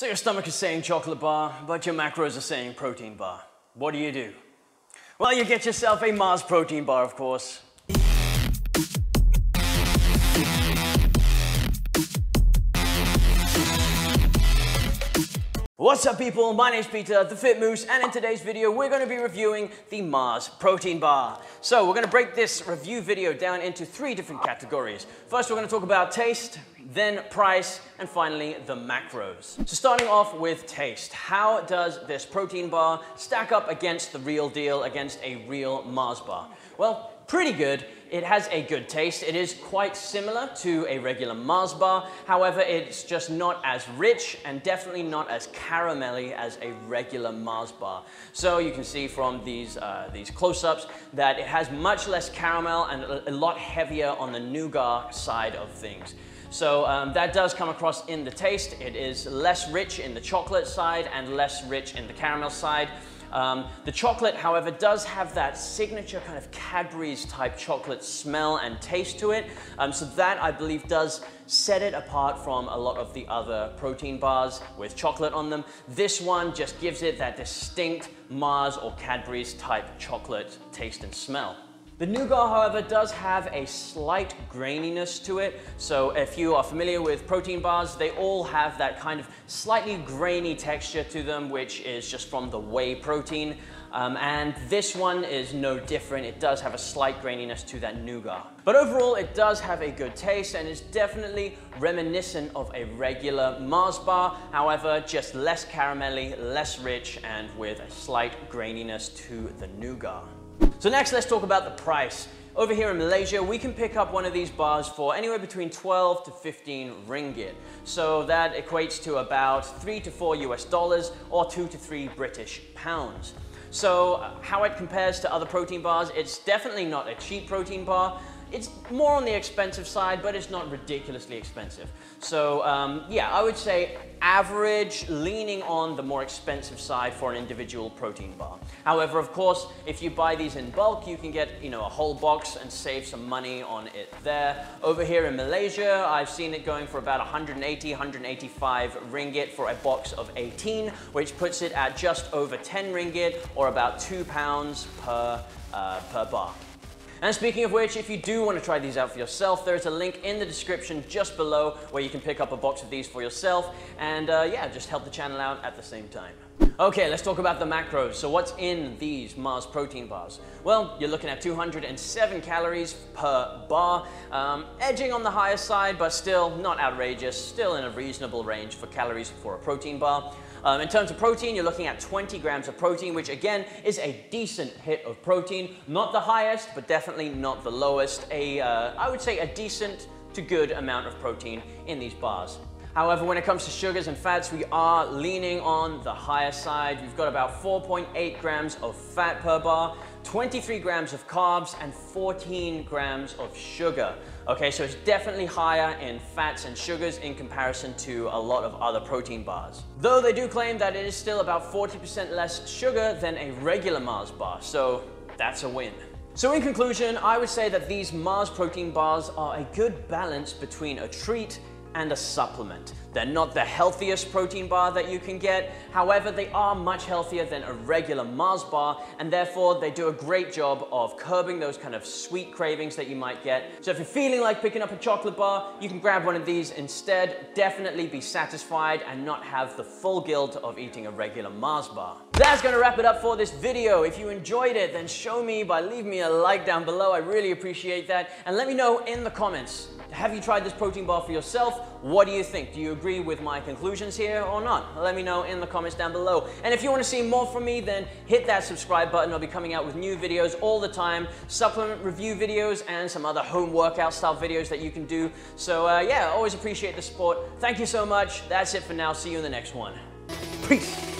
So your stomach is saying chocolate bar, but your macros are saying protein bar. What do? Well, you get yourself a Mars protein bar, of course. What's up people, my name's Peter, the Fit Moose, and in today's video we're going to be reviewing the Mars protein bar. So we're going to break this review video down into 3 different categories. First we're going to talk about taste, then price, and finally the macros. So starting off with taste, how does this protein bar stack up against the real deal, against a real Mars bar? Well, pretty good. It has a good taste. It is quite similar to a regular Mars bar. However, it's just not as rich and definitely not as caramelly as a regular Mars bar. So you can see from these close-ups that it has much less caramel and a lot heavier on the nougat side of things. So that does come across in the taste. It is less rich in the chocolate side and less rich in the caramel side. The chocolate, however, does have that signature kind of Cadbury's type chocolate smell and taste to it. So that, I believe, does set it apart from a lot of the other protein bars with chocolate on them. This one just gives it that distinct Mars or Cadbury's type chocolate taste and smell. The nougat, however, does have a slight graininess to it. So if you are familiar with protein bars, they all have that kind of slightly grainy texture to them, which is just from the whey protein. And this one is no different. It does have a slight graininess to that nougat. But overall, it does have a good taste and is definitely reminiscent of a regular Mars bar. However, just less caramelly, less rich, and with a slight graininess to the nougat. So next, let's talk about the price. Over here in Malaysia, we can pick up one of these bars for anywhere between 12 to 15 ringgit. So that equates to about 3 to 4 US dollars or 2 to 3 British pounds. So how it compares to other protein bars, it's definitely not a cheap protein bar. It's more on the expensive side, but it's not ridiculously expensive. So yeah, I would say average, leaning on the more expensive side for an individual protein bar. However, of course, if you buy these in bulk, you can get, a whole box and save some money on it there. Over here in Malaysia, I've seen it going for about 180, 185 ringgit for a box of 18, which puts it at just over 10 ringgit or about £2 per bar. And speaking of which, if you do want to try these out for yourself, there's a link in the description just below where you can pick up a box of these for yourself and yeah, just help the channel out at the same time. Okay, let's talk about the macros. So what's in these Mars protein bars? Well, you're looking at 207 calories per bar, edging on the higher side, but still not outrageous, still in a reasonable range for calories for a protein bar. In terms of protein, you're looking at 20 grams of protein, which again is a decent hit of protein. Not the highest, but definitely not the lowest. I would say a decent to good amount of protein in these bars. However, when it comes to sugars and fats, we are leaning on the higher side. We've got about 4.8 grams of fat per bar, 23 grams of carbs, and 14 grams of sugar. Okay, so it's definitely higher in fats and sugars in comparison to a lot of other protein bars. Though they do claim that it is still about 40% less sugar than a regular Mars bar, so that's a win. So in conclusion, I would say that these Mars protein bars are a good balance between a treat and a supplement. They're not the healthiest protein bar that you can get. However, they are much healthier than a regular Mars bar, and therefore they do a great job of curbing those kind of sweet cravings that you might get. So if you're feeling like picking up a chocolate bar, you can grab one of these instead. Definitely be satisfied and not have the full guilt of eating a regular Mars bar. That's gonna wrap it up for this video. If you enjoyed it, then show me by leaving me a like down below. I really appreciate that. And let me know in the comments, have you tried this protein bar for yourself? What do you think? Do you agree with my conclusions here or not? Let me know in the comments down below. And if you want to see more from me, then hit that subscribe button. I'll be coming out with new videos all the time, supplement review videos, and some other home workout style videos that you can do. So yeah, always appreciate the support. Thank you so much. That's it for now. See you in the next one. Peace.